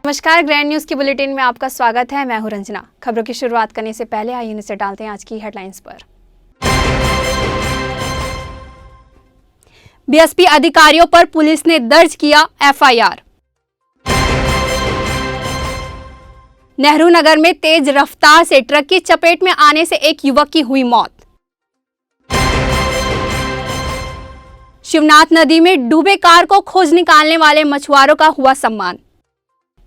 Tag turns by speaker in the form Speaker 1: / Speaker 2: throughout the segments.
Speaker 1: नमस्कार, grand news की bulletin में आपका स्वागत है। मैं हूं रंजना। खबरों की शुरुआत करने से पहले आइए नजर डालते हैं आज की हेडलाइंस पर। बीएसपी अधिकारियों पर पुलिस ने दर्ज किया एफआईआर। नेहरू नगर में तेज रफ्तार से ट्रक की चपेट में आने से एक युवक की हुई मौत। शिवनाथ नदी में डूबे कार को खोज निकालने वाले मछुआरों का हुआ सम्मान।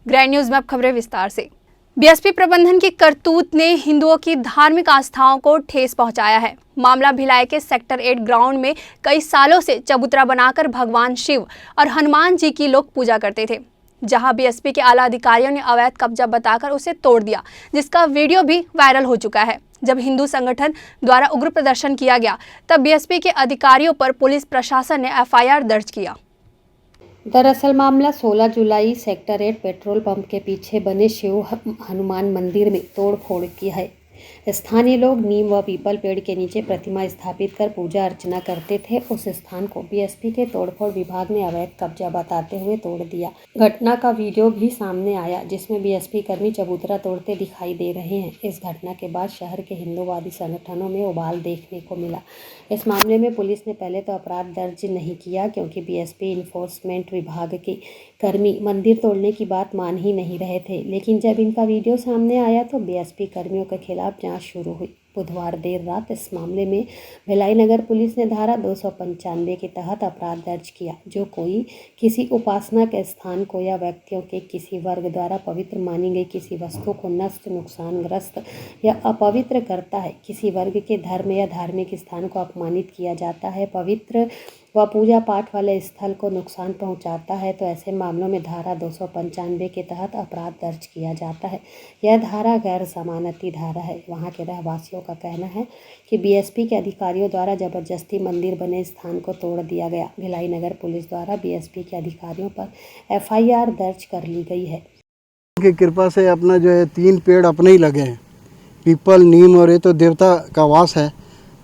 Speaker 1: ग्रैंड न्यूज में अब खबरें विस्तार से। बीएसपी प्रबंधन की करतूत ने हिंदुओं की धार्मिक आस्थाओं को ठेस पहुंचाया है। मामला भिलाई के सेक्टर 8 ग्राउंड में कई सालों से चबूतरा बनाकर भगवान शिव और हनुमान जी की लोग पूजा करते थे, जहां बीएसपी के आला अधिकारियों ने अवैध कब्जा बताकर उसे तोड़ दिया, जिसका वीडियो भी वायरल हो चुका है। जब हिंदू संगठन द्वारा उग्र प्रदर्शन किया गया, तब बीएसपी के अधिकारियों पर पुलिस प्रशासन ने एफआईआर दर्ज किया।
Speaker 2: दरअसल मामला 16 जुलाई सेक्टर 8 पेट्रोल पंप के पीछे बने शिव हनुमान मंदिर में तोड़फोड़ की है। स्थानीय लोग नीम व पीपल पेड़ के नीचे प्रतिमा स्थापित कर पूजा अर्चना करते थे। उस स्थान को बीएसपी के तोड़फोड़ विभाग ने अवैध कब्जा बताते हुए तोड़ दिया। घटना का वीडियो भी सामने आया, जिसमें बीएसपी कर्मी चबूतरा तोड़ते दिखाई दे रहे हैं। इस घटना के बाद शहर के हिंदूवादी संगठनों में उबाल देखने को मिला। इस मामले में पुलिस ने पहले तो अपराध दर्ज नहीं किया, क्योंकि बीएसपी इन्फोर्समेंट विभाग के कर्मी मंदिर तोड़ने की बात मान ही नहीं रहे थे। लेकिन जब इनका वीडियो सामने आया तो बीएसपी कर्मियों के खिलाफ जांच शुरू हुई। बुधवार देर रात इस मामले में भिलाई नगर पुलिस ने धारा 295 के तहत अपराध दर्ज किया, जो कोई किसी उपासना के स्थान को या व्यक्तियों के किसी वर्ग द्वारा पवित्र मानी गई किसी वस्तु को नष्ट, नुकसानग्रस्त या अपवित्र करता है, किसी वर्ग के धर्म या धार्मिक स्थान को अपमानित किया जाता है, पवित्र व पूजा पाठ वाले स्थल को नुकसान पहुंचाता है, तो ऐसे मामलों में धारा 295 के तहत अपराध दर्ज किया जाता है। यह धारा गैर जमानती धारा है। वहां के रहवासियों का कहना है कि बीएसपी के अधिकारियों द्वारा जबरदस्ती मंदिर बने स्थान को तोड़ दिया गया। भिलाई नगर पुलिस द्वारा बीएसपी के अधिकारियों पर एफआईआर दर्ज कर ली गई है।
Speaker 3: की कृपा से अपना जो है 3 पेड़ अपने ही लगे हैं, पीपल, नीम, और ये तो देवता का वास है।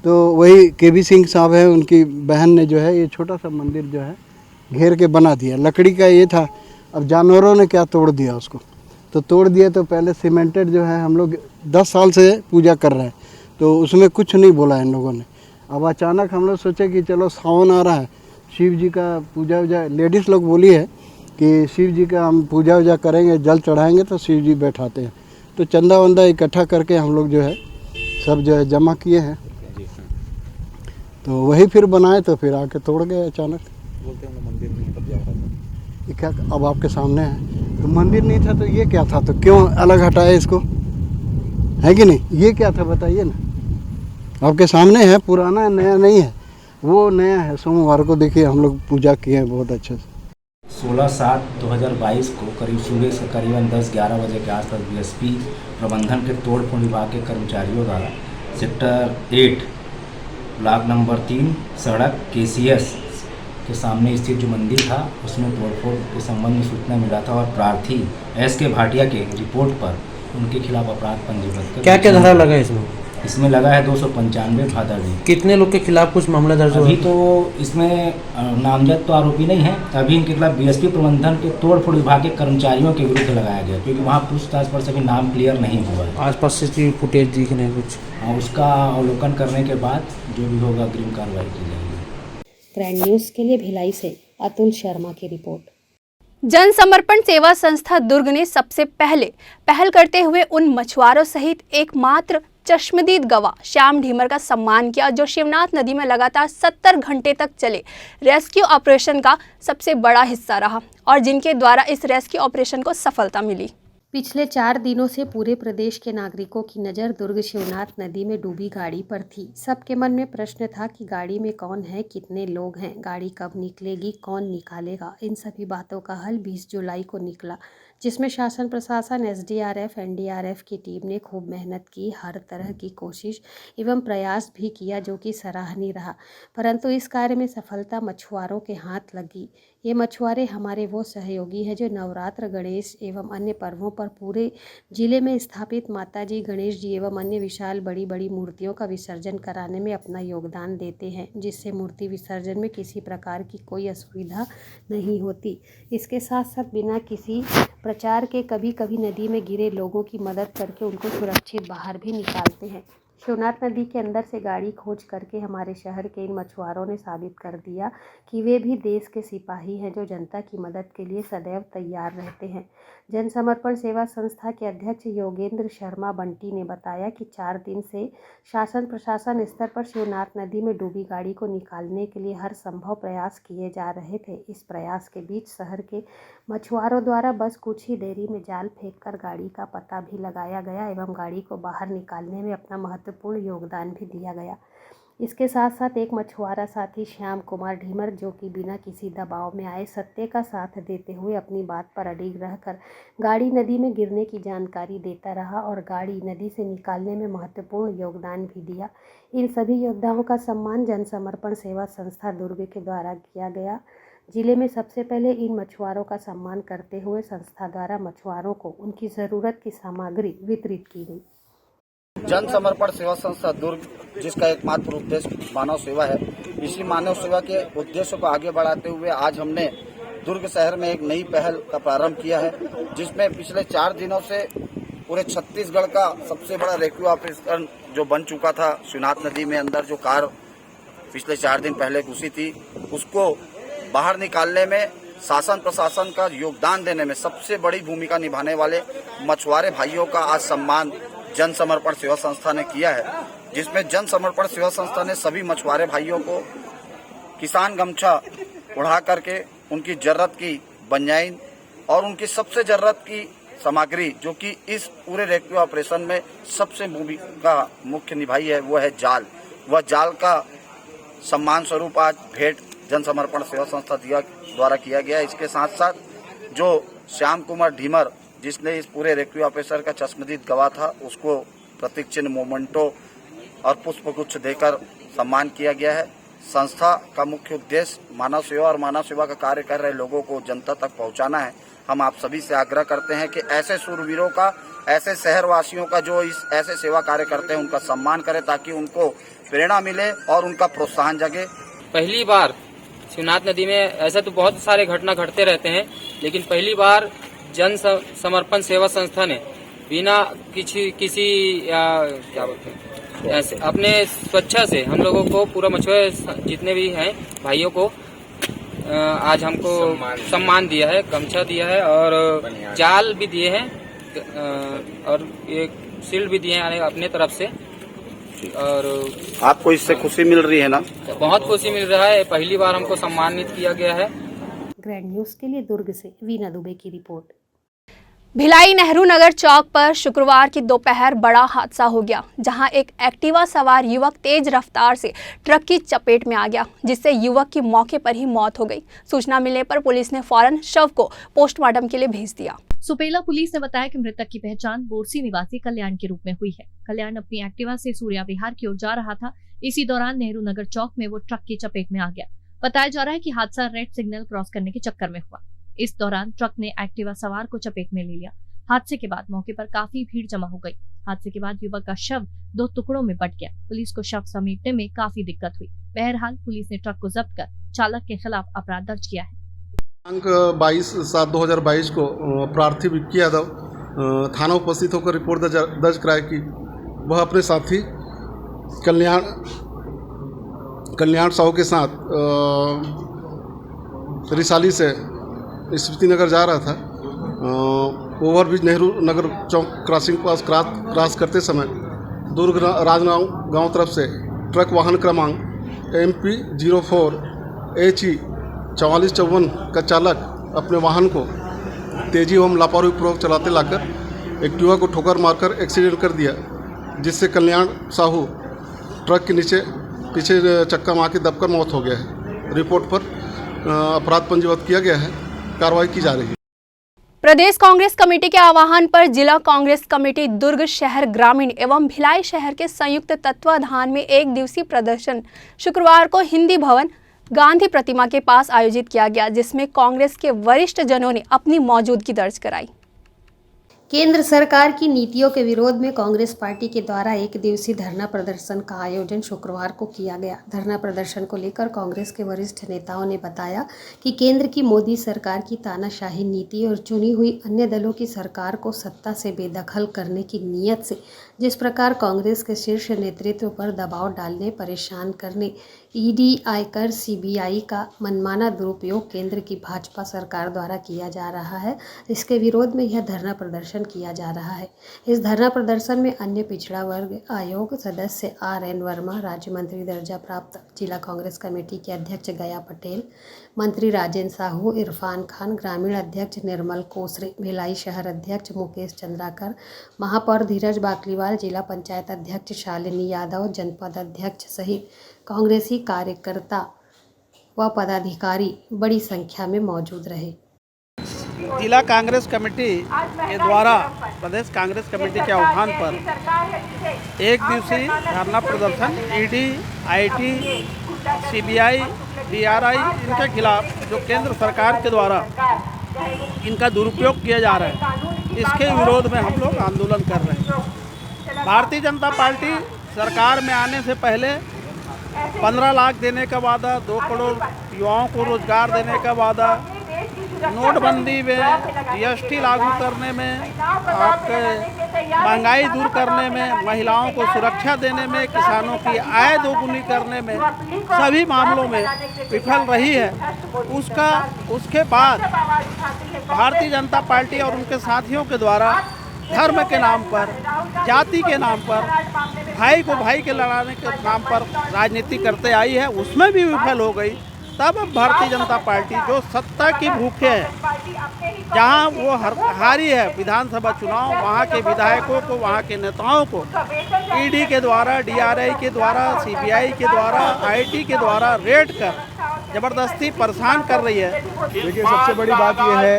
Speaker 3: तो वही केबी सिंह साहब है, उनकी बहन ने जो है ये छोटा सा मंदिर जो है घेर के बना दिया। लकड़ी का ये था, अब जानवरों ने क्या तोड़ दिया उसको, तो तोड़ दिया। तो पहले सीमेंटेड जो है, हम लोग 10 साल से पूजा कर रहे हैं, तो उसमें कुछ नहीं बोला इन लोगों ने। अब अचानक हम लोग सोचे कि चलो सावन आ रहा है, शिव जी का पूजा वूजा, लेडीज़ लोग बोली है कि शिव जी का हम पूजा वूजा करेंगे, जल चढ़ाएंगे तो शिव जी बैठाते हैं। तो चंदा वंदा इकट्ठा करके हम लोग जो है सब जो है जमा किए हैं, तो वही फिर बनाए, तो फिर आके तोड़ गए अचानक।
Speaker 4: बोलते हैं मंदिर नहीं कब्जा हो रहा था।
Speaker 3: क्या अब आपके सामने है, तो मंदिर नहीं था तो ये क्या था, तो क्यों अलग हटाए इसको, है कि नहीं? ये क्या था बताइए ना, आपके सामने है, पुराना है, नया नहीं है। वो नया है, सोमवार को देखिए हम लोग पूजा किए हैं बहुत अच्छे से।
Speaker 4: 16/7/2022 को करीब सुबह से करीबन 10-11 बजे के आसपास बीएसपी प्रबंधन के तोड़फोड़ विभाग के कर्मचारियों द्वारा सेक्टर 8 ब्लॉक नंबर 3 सड़क केसीएस के सामने स्थित जो मंदिर था, उसमें तोड़फोड़ के संबंध में सूचना मिला था और प्रार्थी एस.के. भाटिया के रिपोर्ट पर उनके खिलाफ अपराध पंजीबद्ध कर।
Speaker 5: क्या क्या धारा लगा है
Speaker 4: इसमें लगा है 295 भादा डी।
Speaker 5: कितने लोग के खिलाफ कुछ मामला दर्ज हुआ?
Speaker 4: अभी तो इसमें नामजद तो आरोपी नहीं है। अभी इनके खिलाफ बीएसपी प्रबंधन के तोड़फोड़ विभाग के कर्मचारियों के विरुद्ध लगाया गया, क्योंकि वहाँ पूछताछ पर सभी नाम क्लियर नहीं हुआ है।
Speaker 5: आसपास से फुटेज दिख रहे हैं कुछ,
Speaker 4: उसका अवलोकन करने के बाद जो भी होगा अग्रिम कार्रवाई की जाएगी।
Speaker 2: ग्रैंड न्यूज के लिए भिलाई से अतुल शर्मा की रिपोर्ट।
Speaker 1: जन समर्पण सेवा संस्था दुर्ग ने सबसे पहले पहल करते हुए उन मछुआरों सहित एकमात्र चश्मदीद गवाह श्याम ढीमर का सम्मान किया, जो शिवनाथ नदी में लगातार 70 घंटे तक चले रेस्क्यू ऑपरेशन का सबसे बड़ा हिस्सा रहा और जिनके द्वारा इस रेस्क्यू ऑपरेशन को सफलता मिली।
Speaker 2: पिछले 4 दिनों से पूरे प्रदेश के नागरिकों की नज़र दुर्ग शिवनाथ नदी में डूबी गाड़ी पर थी। सबके मन में प्रश्न था कि गाड़ी में कौन है, कितने लोग हैं, गाड़ी कब निकलेगी, कौन निकालेगा। इन सभी बातों का हल 20 जुलाई को निकला, जिसमें शासन प्रशासन, एसडीआरएफ, एनडीआरएफ की टीम ने खूब मेहनत की, हर तरह की कोशिश एवं प्रयास भी किया, जो कि सराहनीय रहा। परंतु इस कार्य में सफलता मछुआरों के हाथ लगी। ये मछुआरे हमारे वो सहयोगी हैं जो नवरात्र, गणेश एवं अन्य पर्वों पर पूरे जिले में स्थापित माताजी, गणेश जी एवं अन्य विशाल बड़ी बड़ी मूर्तियों का विसर्जन कराने में अपना योगदान देते हैं, जिससे मूर्ति विसर्जन में किसी प्रकार की कोई असुविधा नहीं होती। इसके साथ साथ बिना किसी प्रचार के कभी कभी नदी में गिरे लोगों की मदद करके उनको सुरक्षित बाहर भी निकालते हैं। शिवनाथ नदी के अंदर से गाड़ी खोज करके हमारे शहर के इन मछुआरों ने साबित कर दिया कि वे भी देश के सिपाही हैं जो जनता की मदद के लिए सदैव तैयार रहते हैं। जन समर्पण सेवा संस्था के अध्यक्ष योगेंद्र शर्मा बंटी ने बताया कि 4 दिन से शासन प्रशासन स्तर पर शिवनाथ नदी में डूबी गाड़ी को निकालने के लिए हर संभव प्रयास किए जा रहे थे। इस प्रयास के बीच शहर के मछुआरों द्वारा बस कुछ ही देरी में जाल फेंककर गाड़ी का पता भी लगाया गया एवं गाड़ी को बाहर निकालने में अपना महत्वपूर्ण योगदान भी दिया गया। इसके साथ साथ एक मछुआरा साथी श्याम कुमार ढीमर जो कि बिना किसी दबाव में आए सत्य का साथ देते हुए अपनी बात पर अडिग रहकर गाड़ी नदी में गिरने की जानकारी देता रहा और गाड़ी नदी से निकालने में महत्वपूर्ण योगदान भी दिया। इन सभी योद्धाओं का सम्मान जन समर्पण सेवा संस्था दुर्ग के द्वारा किया गया। जिले में सबसे पहले इन मछुआरों का सम्मान करते हुए संस्था द्वारा मछुआरों को उनकी ज़रूरत की सामग्री वितरित की गई।
Speaker 6: जन समर्पण सेवा संस्था दुर्ग, जिसका एकमात्र उद्देश्य मानव सेवा है, इसी मानव सेवा के उद्देश्य को आगे बढ़ाते हुए आज हमने दुर्ग शहर में एक नई पहल का प्रारंभ किया है, जिसमें पिछले 4 दिनों से पूरे छत्तीसगढ़ का सबसे बड़ा रेस्क्यू ऑपरेशन जो बन चुका था, शिवनाथ नदी में अंदर जो कार पिछले 4 दिन पहले घुसी थी, उसको बाहर निकालने में शासन प्रशासन का योगदान देने में सबसे बड़ी भूमिका निभाने वाले मछुआरे भाइयों का आज सम्मान जन समर्पण सेवा संस्था ने किया है, जिसमें जन समर्पण सेवा संस्था ने सभी मछुआरे भाइयों को किसान गमछा उड़ा करके उनकी जरूरत की बंजाइन और उनकी सबसे जरूरत की सामग्री जो कि इस पूरे रेस्क्यू ऑपरेशन में सबसे भूमिका मुख्य निभाई है, वो है जाल। वह जाल का सम्मान स्वरूप आज भेंट जन समर्पण सेवा संस्था द्वारा किया गया। इसके साथ साथ जो श्याम कुमार ढीमर जिसने इस पूरे रेस्क्यू ऑपरेशन का चश्मदीद गवाह था, उसको प्रतीक चिन्ह मोमेंटो और पुष्पगुच्छ देकर सम्मान किया गया है। संस्था का मुख्य उद्देश्य मानव सेवा और मानव सेवा का कार्य कर रहे लोगों को जनता तक पहुंचाना है। हम आप सभी से आग्रह करते हैं कि ऐसे शूरवीरों का, ऐसे शहरवासियों का जो इस ऐसे सेवा कार्य करते हैं, उनका सम्मान करें ताकि उनको प्रेरणा मिले और उनका प्रोत्साहन जगे।
Speaker 7: पहली बार शिवनाथ नदी में ऐसे तो बहुत सारे घटना घटते रहते हैं, लेकिन पहली बार जन समर्पण सेवा संस्था ने बिना किसी क्या बोलते हैं ऐसे अपने स्वेच्छा से हम लोगों को पूरा मछुआरे जितने भी हैं भाइयों को आज हमको सम्मान दिया है, गमछा दिया है और जाल भी दिए हैं और एक शील्ड भी दिए हैं अपने तरफ से। और
Speaker 6: आपको इससे खुशी मिल रही है ना?
Speaker 7: बहुत खुशी मिल रहा है। पहली बार हमको सम्मानित किया गया है।
Speaker 2: ग्रैंड न्यूज़ के लिए दुर्ग से वीना दुबे की रिपोर्ट।
Speaker 1: भिलाई नेहरू नगर चौक पर शुक्रवार की दोपहर बड़ा हादसा हो गया, जहां एक एक्टिवा सवार युवक तेज रफ्तार से ट्रक की चपेट में आ गया, जिससे युवक की मौके पर ही मौत हो गई। सूचना मिलने पर पुलिस ने फौरन शव को पोस्टमार्टम के लिए भेज दिया।
Speaker 8: सुपेला पुलिस ने बताया कि मृतक की पहचान बोरसी निवासी कल्याण के रूप में हुई है। कल्याण अपनी एक्टिवा से सूर्या विहार की ओर जा रहा था। इसी दौरान नेहरू नगर चौक में वो ट्रक की चपेट में आ गया। बताया जा रहा है कि हादसा रेड सिग्नल क्रॉस करने के चक्कर में हुआ। इस दौरान ट्रक ने एक्टिवा सवार को चपेट में ले लिया। हादसे के बाद मौके पर काफी भीड़ जमा हो गई। हादसे के बाद युवक का शव 2 टुकड़ों में बट गया। पुलिस को शव समेटने में काफी दिक्कत हुई। बहरहाल पुलिस ने ट्रक को जब्त कर चालक के खिलाफ अपराध दर्ज किया है।
Speaker 9: दिनांक 22/7/2022 को प्रार्थी विक्की यादव थाना उपस्थित होकर रिपोर्ट दर्ज कराया कि वह अपने साथी कल्याण साहू के साथ रिसाली से स्मृति नगर जा रहा था। ओवरब्रिज नेहरू नगर चौक क्रॉसिंग पास क्रॉस करते समय दुर्ग राजनाव गांव तरफ से ट्रक वाहन क्रमांक MP 04 HE 4454 का चालक अपने वाहन को तेजी एवं लापरवाही पूर्वक चलाते लाकर एक्टिवा को ठोकर मारकर एक्सीडेंट कर दिया, जिससे कल्याण साहू ट्रक के नीचे पीछे चक्का मार के दबकर मौत हो गया है। रिपोर्ट पर अपराध पंजीबद्ध किया गया है, कार्रवाई की जा रही है।
Speaker 1: प्रदेश कांग्रेस कमेटी के आह्वान पर जिला कांग्रेस कमेटी दुर्ग शहर ग्रामीण एवं भिलाई शहर के संयुक्त तत्वाधान में 1 दिवसीय प्रदर्शन शुक्रवार को हिंदी भवन गांधी प्रतिमा के पास आयोजित किया गया, जिसमें कांग्रेस के वरिष्ठ जनों ने अपनी मौजूदगी दर्ज कराई।
Speaker 2: केंद्र सरकार की नीतियों के विरोध में कांग्रेस पार्टी के द्वारा एक दिवसीय धरना प्रदर्शन का आयोजन शुक्रवार को किया गया। धरना प्रदर्शन को लेकर कांग्रेस के वरिष्ठ नेताओं ने बताया कि केंद्र की मोदी सरकार की तानाशाही नीति और चुनी हुई अन्य दलों की सरकार को सत्ता से बेदखल करने की नीयत से जिस प्रकार कांग्रेस के शीर्ष नेतृत्व पर दबाव डालने, परेशान करने, ईडी, आयकर, सीबीआई का मनमाना दुरुपयोग केंद्र की भाजपा सरकार द्वारा किया जा रहा है, इसके विरोध में यह धरना प्रदर्शन किया जा रहा है। इस धरना प्रदर्शन में अन्य पिछड़ा वर्ग आयोग सदस्य RN वर्मा, राज्य मंत्री दर्जा प्राप्त जिला कांग्रेस कमेटी के अध्यक्ष गया पटेल, मंत्री राजेंद्र साहू, इरफान खान, ग्रामीण अध्यक्ष निर्मल कोसरे, भिलाई शहर अध्यक्ष मुकेश चंद्राकर, महापौर धीरज बाकलीवाल, जिला पंचायत अध्यक्ष शालिनी यादव, जनपद अध्यक्ष सहित कांग्रेसी कार्यकर्ता व पदाधिकारी बड़ी संख्या में मौजूद रहे।
Speaker 10: जिला कांग्रेस कमेटी के द्वारा प्रदेश कांग्रेस कमेटी के आह्वान पर एक दिवसीय धरना प्रदर्शन ईडी, आईटी, सीबीआई, DRI इनके खिलाफ जो केंद्र सरकार के द्वारा इनका दुरुपयोग किया जा रहा है, इसके विरोध में हम लोग आंदोलन कर रहे हैं। भारतीय जनता पार्टी सरकार में आने से पहले 15 लाख देने का वादा, 2 करोड़ युवाओं को रोजगार देने का वादा, नोटबंदी में, GST लागू करने में, आपके महंगाई दूर करने में, महिलाओं को सुरक्षा देने में, किसानों की आय दोगुनी करने में, सभी मामलों में विफल रही है। उसके बाद भारतीय जनता पार्टी और उनके साथियों के द्वारा धर्म के नाम पर, जाति के नाम पर, भाई को भाई के लड़ाने के नाम पर राजनीति करते आई है, उसमें भी विफल हो गई। तब भारतीय जनता पार्टी जो सत्ता की भूखे है, जहां वो हारी है विधानसभा चुनाव, वहां के विधायकों को, वहां के नेताओं को ईडी के द्वारा, DRI के द्वारा, CBI के द्वारा, IT के द्वारा रेड कर जबरदस्ती परेशान कर रही है।
Speaker 11: देखिए, सबसे बड़ी बात यह है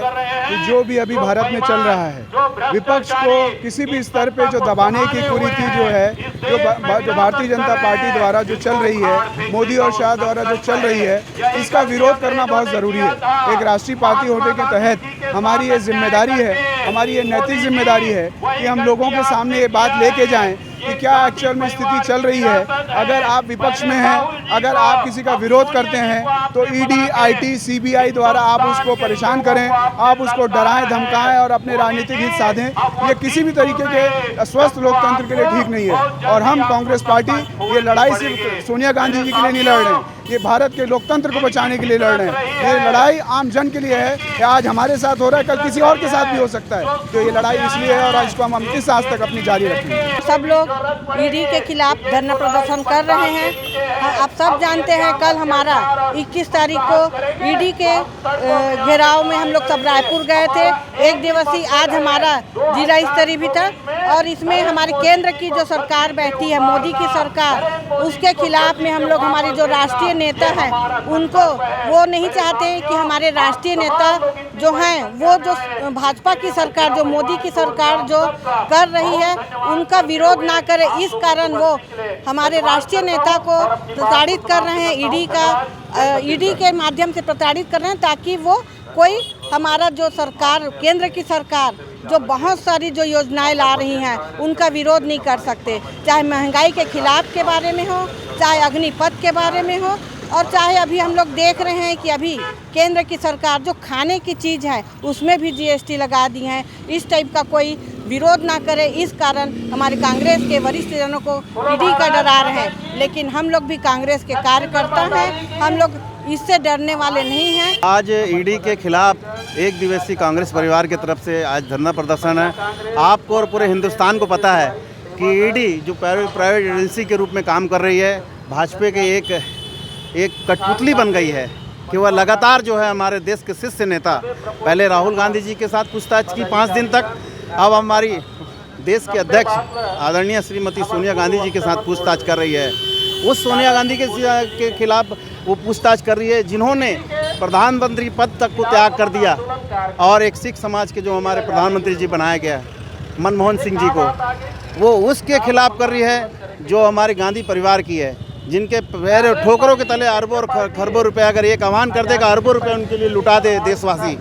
Speaker 11: कि जो भी अभी भारत में चल रहा है, विपक्ष को किसी भी स्तर पे जो दबाने की कुरीति जो है, जो भारतीय जनता पार्टी द्वारा जो चल रही है, मोदी और शाह द्वारा जो चल रही है, इसका विरोध करना बहुत ज़रूरी है। एक राष्ट्रीय पार्टी होने के तहत हमारी ये जिम्मेदारी है, हमारी ये नैतिक जिम्मेदारी है कि हम लोगों के सामने ये बात लेके जाएं कि क्या एक्चुअल में स्थिति चल रही है। अगर आप विपक्ष में हैं, अगर आप किसी का विरोध करते हैं, तो ईडी, IT, CBI द्वारा आप उसको परेशान करें, आप उसको डराएं, धमकाएं और अपने राजनीतिक हित साधें। ये किसी भी तरीके के स्वस्थ लोकतंत्र के लिए ठीक नहीं है। और हम कांग्रेस पार्टी ये लड़ाई सिर्फ सोनिया गांधी जी के लिए नहीं लड़ रहे हैं, ये भारत के लोकतंत्र को बचाने के लिए लड़ रहे हैं। ये लड़ाई आम जन के लिए है कि आज हमारे साथ हो रहा है, कल किसी और के साथ भी हो सकता है। तो ये लड़ाई इसलिए है और इसको हम अंतिम सांस तक अपनी जारी रखेंगे।
Speaker 12: सब लोग ईडी के खिलाफ धरना प्रदर्शन कर रहे हैं। आप सब जानते हैं, कल हमारा 21 तारीख को ईडी के घेराव में हम लोग सब रायपुर गए थे। एक दिवसीय आज हमारा जिला स्तरीय भी था और इसमें हमारे केंद्र की जो सरकार बैठी है, मोदी की सरकार, उसके खिलाफ में हम लोग, हमारे जो राष्ट्रीय नेता हैं उनको, वो नहीं चाहते कि हमारे राष्ट्रीय नेता जो हैं वो जो भाजपा की सरकार, जो मोदी की सरकार जो कर रही है, उनका विरोध ना करे। इस कारण वो हमारे राष्ट्रीय नेता को प्रताड़ित कर रहे हैं, ईडी के माध्यम से प्रताड़ित कर रहे हैं, ताकि वो कोई हमारा जो सरकार, केंद्र की सरकार जो बहुत सारी जो योजनाएं ला रही हैं, उनका विरोध नहीं कर सकते। चाहे महंगाई के खिलाफ के बारे में हो, चाहे अग्निपथ के बारे में हो, और चाहे अभी हम लोग देख रहे हैं कि अभी केंद्र की सरकार जो खाने की चीज़ है उसमें भी GST लगा दी है। इस टाइप का कोई विरोध ना करे, इस कारण हमारे कांग्रेस के वरिष्ठ जनों को ईडी का डरा रहे हैं। लेकिन हम लोग भी कांग्रेस के कार्यकर्ता हैं, हम लोग इससे डरने वाले नहीं हैं।
Speaker 13: आज ईडी के खिलाफ एक दिवसीय कांग्रेस परिवार की तरफ से आज धरना प्रदर्शन है। आपको और पूरे हिंदुस्तान को पता है कि ईडी जो प्राइवेट एजेंसी के रूप में काम कर रही है, भाजपा के एक कठपुतली बन गई है कि वह लगातार जो है हमारे देश के शीर्ष नेता, पहले राहुल गांधी जी के साथ पूछताछ की 5 दिन तक, अब हमारी देश के अध्यक्ष आदरणीय श्रीमती सोनिया गांधी जी के साथ पूछताछ कर रही है। उस सोनिया गांधी के खिलाफ वो पूछताछ कर रही है जिन्होंने प्रधानमंत्री पद तक को त्याग कर दिया, और एक सिख समाज के जो हमारे प्रधानमंत्री जी बनाया गया मनमोहन सिंह जी को, वो उसके खिलाफ कर रही है जो हमारे गांधी परिवार की है, जिनके पैर ठोकरों के तले अरबों और खरबों रुपए, अगर एक आह्वान कर देगा अरबों रुपए उनके लिए लुटा दे देशवासी।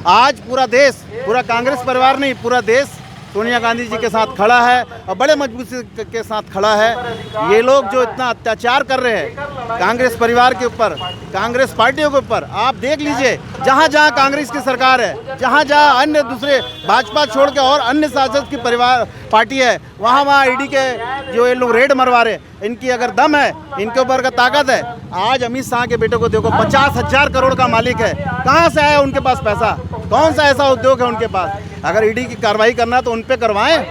Speaker 13: आज पूरा देश, पूरा कांग्रेस परिवार नहीं, पूरा देश सोनिया गांधी जी के साथ खड़ा है और बड़े मजबूती के साथ खड़ा है। ये लोग जो इतना अत्याचार कर रहे हैं कांग्रेस परिवार के ऊपर, कांग्रेस पार्टियों के ऊपर, आप देख लीजिए जहाँ जहाँ कांग्रेस की सरकार है, जहाँ जहाँ अन्य दूसरे भाजपा छोड़ के और अन्य शासक की परिवार पार्टी है, वहाँ वहाँ ईडी के जो ये लोग रेड मरवा रहे, इनकी अगर दम है, इनके ऊपर का ताकत है। आज अमित शाह के बेटे को देखो 50,000 करोड़ का मालिक है, कहाँ से आया उनके पास पैसा? कौन सा ऐसा उद्योग है उनके पास? अगर ईडी की कार्रवाई करना है तो उन पे करवाएं।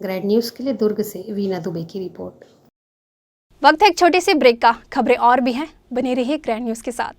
Speaker 2: ग्रैंड न्यूज़ के लिए दुर्ग से वीना दुबे की रिपोर्ट।
Speaker 1: वक्त है एक छोटे से ब्रेक का। खबरें और भी हैं, बने रहिए ग्रैंड न्यूज़ के साथ।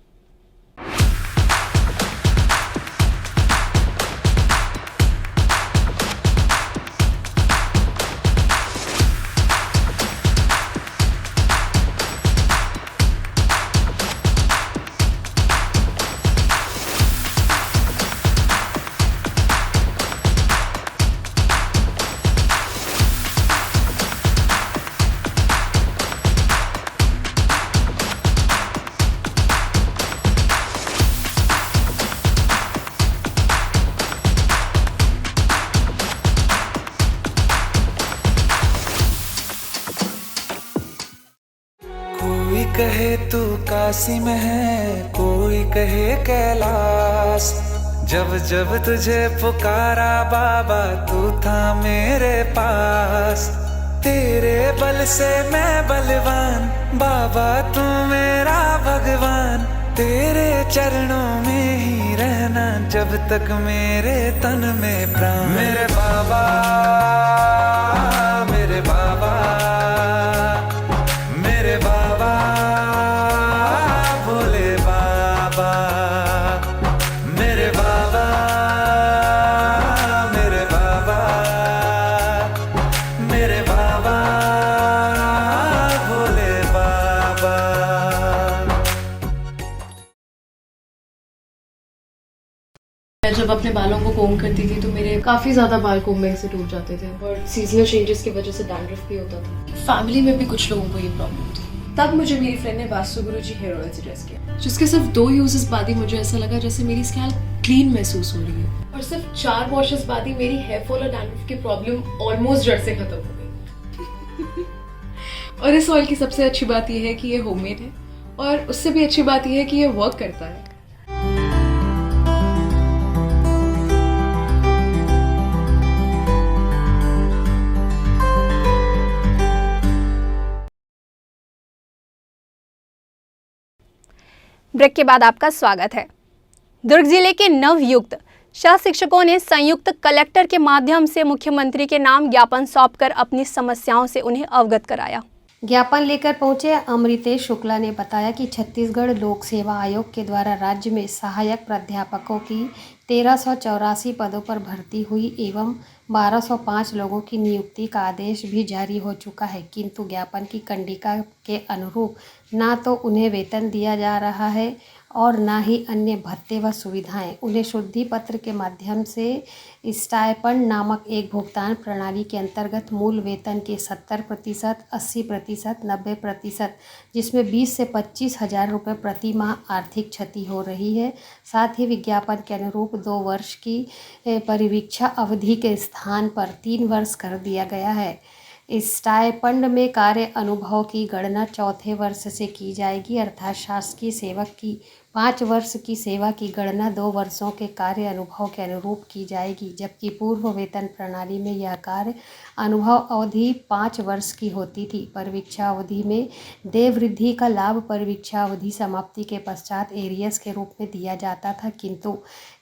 Speaker 14: कोई कहे तू काशी में है, कोई कहे कैलाश, जब जब तुझे पुकारा बाबा तू था मेरे पास। तेरे बल से मैं बलवान, बाबा तू मेरा भगवान, तेरे चरणों में ही रहना जब तक मेरे तन में प्राण। मेरे बाबा, मेरे बाबा, मेरे बाबा, भोले बाबा, मेरे बाबा, मेरे बाबा, मेरे बाबा, भोले बाबा।
Speaker 15: मैं जब अपने बालों को कोम करती थी तो मेरे काफी ज्यादा बाल कोम्बिंग से टूट जाते थे और सीजनल चेंजेस की वजह से डैंड्रफ भी होता था। फैमिली में भी कुछ लोगों को ये प्रॉब्लम थी। तब मुझे मेरी फ्रेंड ने वास्तु गुरुजी हेयर ऑयल सजेस्ट किया, जिसके सिर्फ 2 यूजेस बाद ही मुझे ऐसा लगा जैसे मेरी स्कैल्प क्लीन महसूस हो रही है और सिर्फ 4 वॉशेस बाद ही मेरी हेयर फॉल और डैंड्रफ की प्रॉब्लम ऑलमोस्ट जड़ से खत्म हो गई। और इस ऑयल की सबसे अच्छी बात यह है कि ये होममेड है और उससे भी अच्छी बात यह है कि ये वर्क करता है।
Speaker 1: ब्रेक के बाद आपका स्वागत है। दुर्ग जिले के नवयुक्त सह शिक्षकों ने संयुक्त कलेक्टर के माध्यम से मुख्यमंत्री के नाम ज्ञापन सौंपकर अपनी समस्याओं से उन्हें अवगत कराया।
Speaker 2: ज्ञापन लेकर पहुंचे अमृतेश शुक्ला ने बताया कि छत्तीसगढ़ लोक सेवा आयोग के द्वारा राज्य में सहायक प्राध्यापकों की 1384 पदों पर भर्ती हुई एवं 1205 लोगों की नियुक्ति का आदेश भी जारी हो चुका है, किंतु ज्ञापन की कंडिका के अनुरूप ना तो उन्हें वेतन दिया जा रहा है और ना ही अन्य भत्ते व सुविधाएं। उन्हें शुद्धि पत्र के माध्यम से स्टाइपेंड नामक एक भुगतान प्रणाली के अंतर्गत मूल वेतन के 70%, 80%, 90%, जिसमें 20 से 25 हज़ार रुपये प्रति माह आर्थिक क्षति हो रही है। साथ ही विज्ञापन के अनुरूप 2 वर्ष की परिवीक्षा अवधि के स्थान पर 3 वर्ष कर दिया गया है। इस स्टाइपेंड में कार्य अनुभव की गणना 4थे वर्ष से की जाएगी, अर्थात शासकीय सेवक की 5 वर्ष की सेवा की गणना 2 वर्षों के कार्य अनुभव के अनुरूप की जाएगी, जबकि पूर्व वेतन प्रणाली में यह कार्य अनुभव अवधि 5 वर्ष की होती थी। परिवीक्षा अवधि में देय वृद्धि का लाभ परिवीक्षा अवधि समाप्ति के पश्चात एरियर्स के रूप में दिया जाता था, किंतु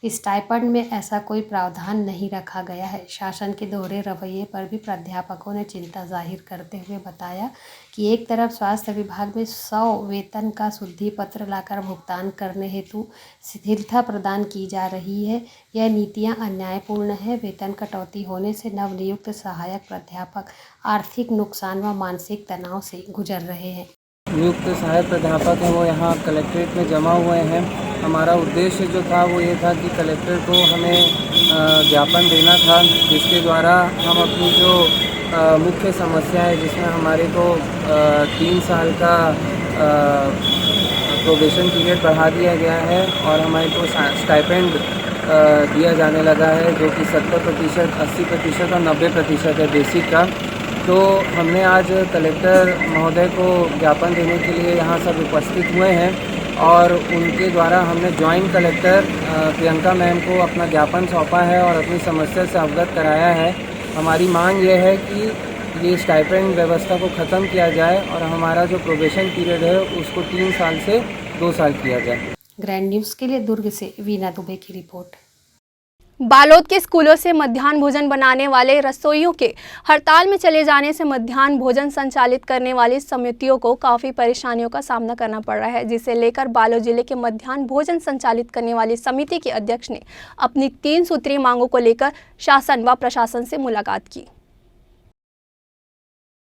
Speaker 2: स्टाइपेंड में ऐसा कोई प्रावधान नहीं रखा गया है। शासन के दोहरे रवैये पर भी प्राध्यापकों ने चिंता जाहिर करते हुए बताया कि एक तरफ स्वास्थ्य विभाग में 100 वेतन का शुद्धि पत्र लाकर भुगतान करने हेतु शिथिलता प्रदान की जा रही है। यह नीतियां अन्यायपूर्ण है। वेतन कटौती होने से नवनियुक्त सहायक प्राध्यापक आर्थिक नुकसान व मानसिक तनाव से गुजर रहे हैं।
Speaker 5: नियुक्त सहायक प्राध्यापक हैं वो यहाँ कलेक्ट्रेट में जमा हुए हैं। हमारा उद्देश्य जो था वो ये था कि कलेक्टर को हमें ज्ञापन देना था, जिसके द्वारा हम अपनी जो मुख्य समस्या है, जिसमें हमारे को 3 साल का प्रोबेशन पीरियड बढ़ा दिया गया है और हमारे को स्टाइपेंड दिया जाने लगा है, जो कि 70%, 80% और 90% है बेसिक का। तो हमने आज कलेक्टर महोदय को ज्ञापन देने के लिए यहाँ सब उपस्थित हुए हैं और उनके द्वारा हमने जॉइंट कलेक्टर प्रियंका मैम को अपना ज्ञापन सौंपा है और अपनी समस्या से अवगत कराया है। हमारी मांग ये है कि ये स्टाइपेंड व्यवस्था को ख़त्म किया जाए और हमारा जो प्रोबेशन पीरियड है उसको 3 साल से 2 साल किया जाए।
Speaker 2: ग्रैंड न्यूज़ के लिए दुर्ग से वीना दुबे की रिपोर्ट।
Speaker 1: बालोद के स्कूलों से मध्याह्न भोजन बनाने वाले रसोइयों के हड़ताल में चले जाने से मध्याह्न भोजन संचालित करने वाली समितियों को काफ़ी परेशानियों का सामना करना पड़ रहा है, जिसे लेकर बालोद जिले के मध्याह्न भोजन संचालित करने वाली समिति के अध्यक्ष ने अपनी 3 सूत्रीय मांगों को लेकर शासन व प्रशासन से मुलाकात की।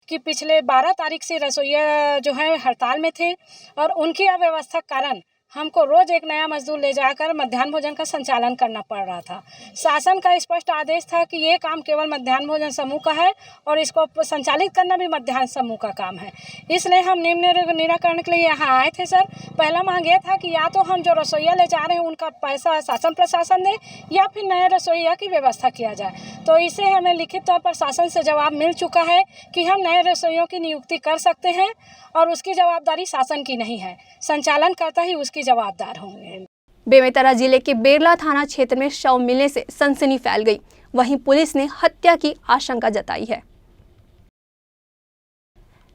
Speaker 16: कि पिछले 12 तारीख से रसोइया जो है हड़ताल में थे और उनकी अव्यवस्था कारण हमको रोज एक नया मजदूर ले जाकर मध्याह्न भोजन का संचालन करना पड़ रहा था। शासन का स्पष्ट आदेश था कि ये काम केवल मध्याह्न भोजन समूह का है और इसको संचालित करना भी मध्याह्न समूह का काम है। इसलिए हम निम्न निराकरण के लिए यहाँ आए थे। सर, पहला मांग ये था कि या तो हम जो रसोइया ले जा रहे हैं उनका पैसा शासन प्रशासन दे या फिर नए रसोइया की व्यवस्था किया जाए। तो इसे हमें लिखित तौर पर शासन से जवाब मिल चुका है कि हम नए रसोइयों की नियुक्ति कर सकते हैं और उसकी जवाबदारी शासन की नहीं है, संचालन करता ही उसकी जवाबदार होंगे।
Speaker 1: बेमेतरा जिले के बेरला थाना क्षेत्र में शव मिलने से सनसनी फैल गई। वहीं पुलिस ने हत्या की आशंका जताई है।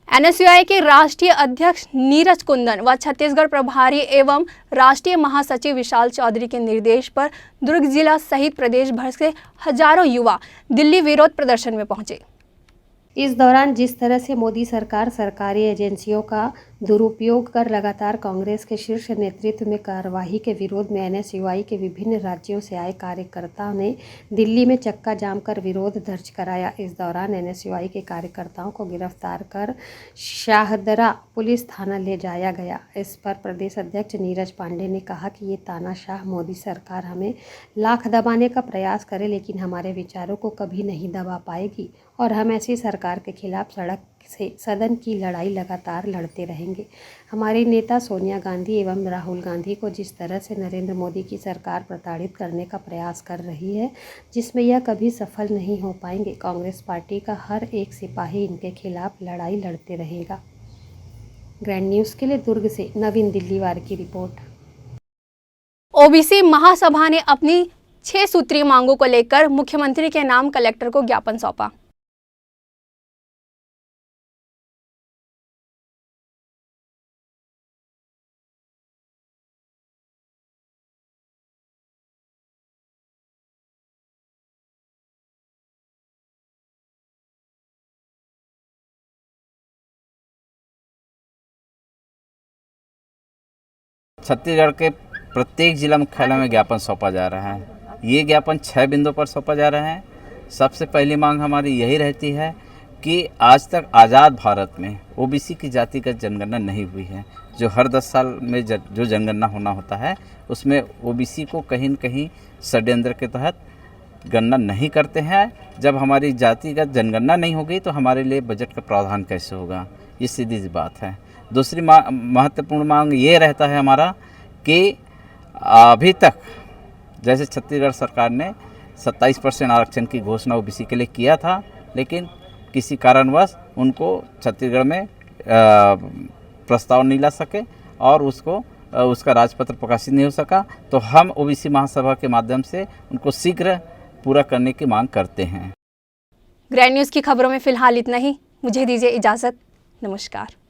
Speaker 1: एनएसयूआई के राष्ट्रीय अध्यक्ष नीरज कुंदन व छत्तीसगढ़ प्रभारी एवं राष्ट्रीय महासचिव विशाल चौधरी के निर्देश पर दुर्ग जिला सहित प्रदेश भर से हजारों युवा दिल्ली विरोध प्रदर्शन में पहुंचे।
Speaker 2: इस दौरान जिस तरह से मोदी सरकार सरकारी एजेंसियों का दुरुपयोग कर लगातार कांग्रेस के शीर्ष नेतृत्व में कार्यवाही के विरोध में एनएसयूआई के विभिन्न राज्यों से आए कार्यकर्ताओं ने दिल्ली में चक्का जाम कर विरोध दर्ज कराया। इस दौरान एनएसयूआई के कार्यकर्ताओं को गिरफ्तार कर शाहदरा पुलिस थाना ले जाया गया। इस पर प्रदेश अध्यक्ष नीरज पांडे ने कहा कि ये तानाशाह मोदी सरकार हमें लाख दबाने का प्रयास करे, लेकिन हमारे विचारों को कभी नहीं दबा पाएगी और हम ऐसी सरकार के खिलाफ सड़क से सदन की लड़ाई लगातार लड़ते रहेंगे। हमारे नेता सोनिया गांधी एवं राहुल गांधी को जिस तरह से नरेंद्र मोदी की सरकार प्रताड़ित करने का प्रयास कर रही है, जिसमें यह कभी सफल नहीं हो पाएंगे। कांग्रेस पार्टी का हर एक सिपाही इनके खिलाफ लड़ाई लड़ते रहेगा। ग्रैंड न्यूज़ के लिए दुर्ग से नवीन दिल्लीवार की रिपोर्ट।
Speaker 1: ओबीसी महासभा ने अपनी 6 सूत्रीय मांगों को लेकर मुख्यमंत्री के नाम कलेक्टर को ज्ञापन सौंपा।
Speaker 17: छत्तीसगढ़ के प्रत्येक जिला मुख्यालय में ज्ञापन सौंपा जा रहा है। ये ज्ञापन 6 बिंदुओं पर सौंपा जा रहा है। सबसे पहली मांग हमारी यही रहती है कि आज तक आज़ाद भारत में ओबीसी की जातिगत जनगणना नहीं हुई है। जो हर 10 साल में जो जनगणना होना होता है उसमें ओबीसी को कहीं न कहीं षड्यंत्र के तहत गणना नहीं करते हैं। जब हमारी जातिगत जनगणना नहीं होगी तो हमारे लिए बजट का प्रावधान कैसे होगा, ये सीधी सी बात है। दूसरी महत्वपूर्ण मांग ये रहता है हमारा कि अभी तक जैसे छत्तीसगढ़ सरकार ने 27% आरक्षण की घोषणा ओबीसी के लिए किया था, लेकिन किसी कारणवश उनको छत्तीसगढ़ में प्रस्ताव नहीं ला सके और उसका राजपत्र प्रकाशित नहीं हो सका। तो हम ओबीसी महासभा के माध्यम से उनको शीघ्र पूरा करने की मांग करते हैं।
Speaker 1: ग्रैंड न्यूज़ की खबरों में फिलहाल इतना ही। मुझे दीजिए इजाज़त। नमस्कार।